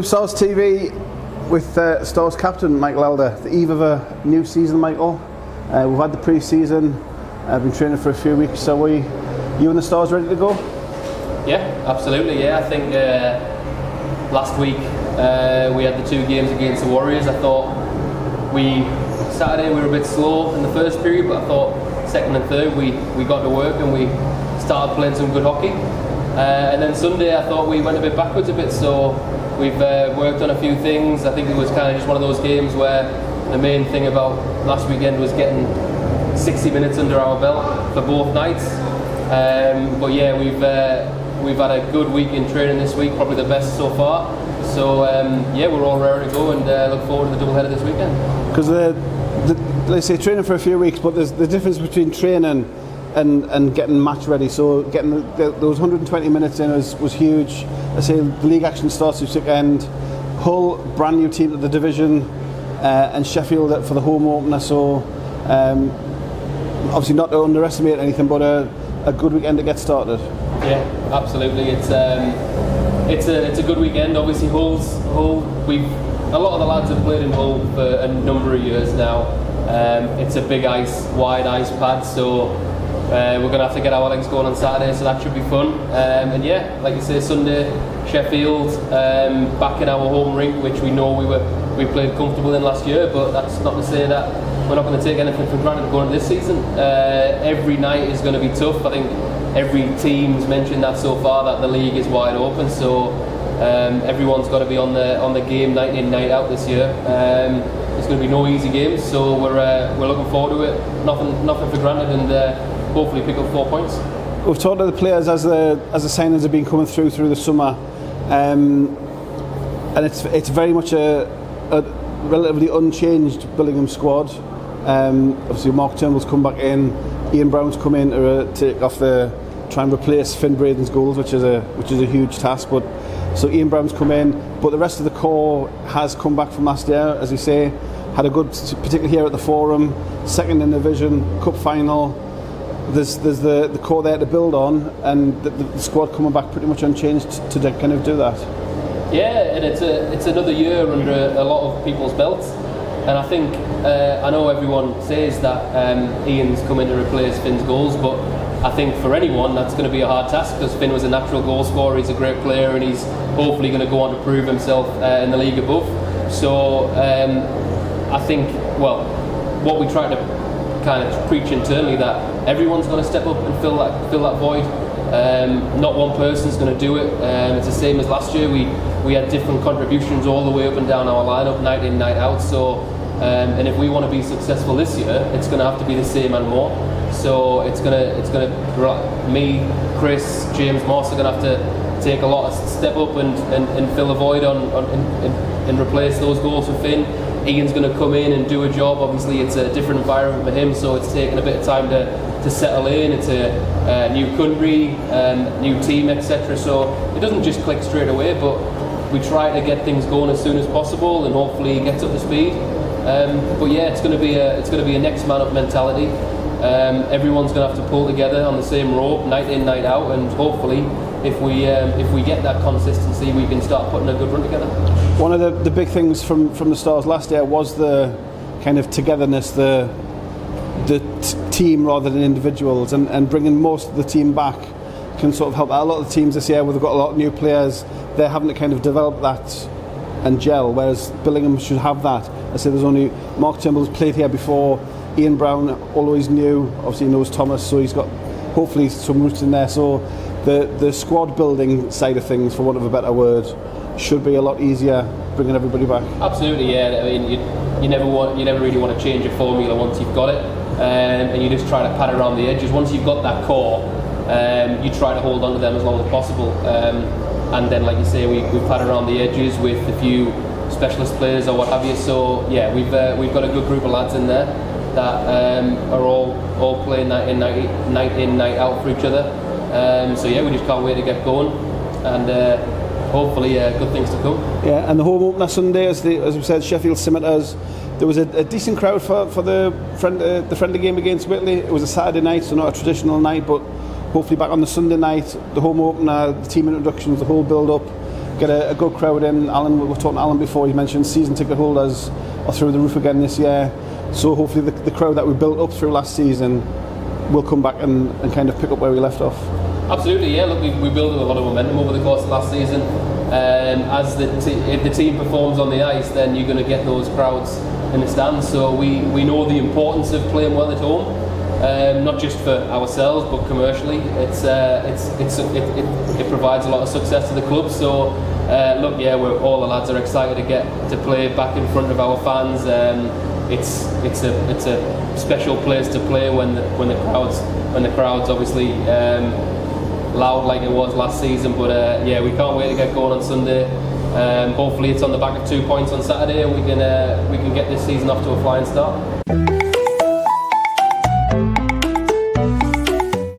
Stars TV with Stars captain Michael Elder. The eve of a new season, Michael. We've had the pre-season. I've been training for a few weeks. So are you and the Stars ready to go? Yeah, absolutely. Yeah, I think last week we had the 2 games against the Warriors. I thought Saturday we were a bit slow in the first period, but I thought second and third we got to work and we started playing some good hockey. And then Sunday I thought we went a bit backwards a bit, so we've worked on a few things. I think it was kind of just one of those games where the main thing about last weekend was getting 60 minutes under our belt for both nights. But yeah, we've had a good week in training this week, probably the best so far. So yeah, we're all ready to go and look forward to the doubleheader this weekend. Because they say training for a few weeks, but there's the difference between training and getting match ready. So getting those 120 minutes in was huge. I say the league action starts this weekend. Hull, brand new team to the division, and Sheffield for the home opener. So obviously not to underestimate anything, but a good weekend to get started. Yeah, absolutely. It's a good weekend. Obviously, Hull. A lot of the lads have played in Hull for a number of years now. It's a big wide ice pad, so we're going to have to get our legs going on Saturday, so that should be fun. And yeah, like you say, Sunday, Sheffield, back in our home rink, which we know we played comfortable in last year, but that's not to say that we're not going to take anything for granted going into this season. Every night is going to be tough. I think every team's mentioned that so far, that the league is wide open, so everyone's got to be on the game night in, night out this year. There's going to be no easy games, so we're looking forward to it. Nothing for granted, and hopefully pick up 4 points. We've talked to the players as the signings have been coming through the summer, and it's very much a relatively unchanged Billingham squad. Obviously Mark Turnbull's come back in, Ian Brown's come in to try and replace Finn Braden's goals, which is a huge task. But so Ian Brown's come in, but the rest of the core has come back from last year, as you say. Had a good, particularly here at the Forum, second in the division, cup final. There's the core there to build on, and the squad coming back pretty much unchanged to kind of do that. Yeah, and it's another year under a lot of people's belts, and I think I know everyone says that Ian's come in to replace Finn's goals, but I think for anyone that's going to be a hard task, because Finn was a natural goal scorer, he's a great player, and he's hopefully going to go on to prove himself in the league above. So I think, well, what we try to kind of preach internally, that everyone's going to step up and fill that void. Not one person's going to do it. It's the same as last year. We had different contributions all the way up and down our lineup, night in, night out. So, and if we want to be successful this year, it's going to have to be the same and more. So it's gonna me, Chris, James Moss are going to have to take a lot of step up and fill a void and replace those goals for Finn. Ian's going to come in and do a job. Obviously, it's a different environment for him, so it's taken a bit of time to settle in. It's a new country, new team, etc. So it doesn't just click straight away, but we try to get things going as soon as possible, and hopefully he gets up to speed. But yeah, it's going to be a next man up mentality. Everyone's going to have to pull together on the same rope, night in, night out, and hopefully, if we get that consistency, we can start putting a good run together. One of the big things from the Stars last year was the kind of togetherness, the team rather than individuals, and bringing most of the team back can sort of help. A lot of the teams this year, we've got a lot of new players, they're having to kind of develop that and gel, whereas Billingham should have that. I say there's only Mark Turnbull's played here before, Ian Brown, always new, obviously knows Thomas, so he's got hopefully some roots in there. So the squad building side of things, for want of a better word, should be a lot easier bringing everybody back. Absolutely, yeah. I mean, you never really want to change your formula once you've got it, and you just try to pad around the edges. Once you've got that core, you try to hold on to them as long as possible, and then, like you say, we pad around the edges with a few specialist players or what have you. So yeah, we've got a good group of lads in there that are all playing night in, night out for each other. So yeah, we just can't wait to get going, and hopefully good things to come. Yeah, and the home opener Sunday, as we said, Sheffield Scimitars. There was a decent crowd for the friendly game against Whitley. It was a Saturday night, so not a traditional night, but hopefully back on the Sunday night, the home opener, the team introductions, the whole build-up. get a good crowd in. Alan, we were talking to Alan before, he mentioned season ticket holders are through the roof again this year, so hopefully the crowd that we built up through last season will come back and kind of pick up where we left off. Absolutely, yeah. Look, we built a lot of momentum over the course of last season. If the team performs on the ice, then you're going to get those crowds in the stands. So we know the importance of playing well at home, not just for ourselves but commercially. It provides a lot of success to the club. So look, yeah, all the lads are excited to get to play back in front of our fans. It's a special place to play when the crowds obviously loud like it was last season. But yeah, we can't wait to get going on Sunday. Hopefully it's on the back of 2 points on Saturday, and we can get this season off to a flying start.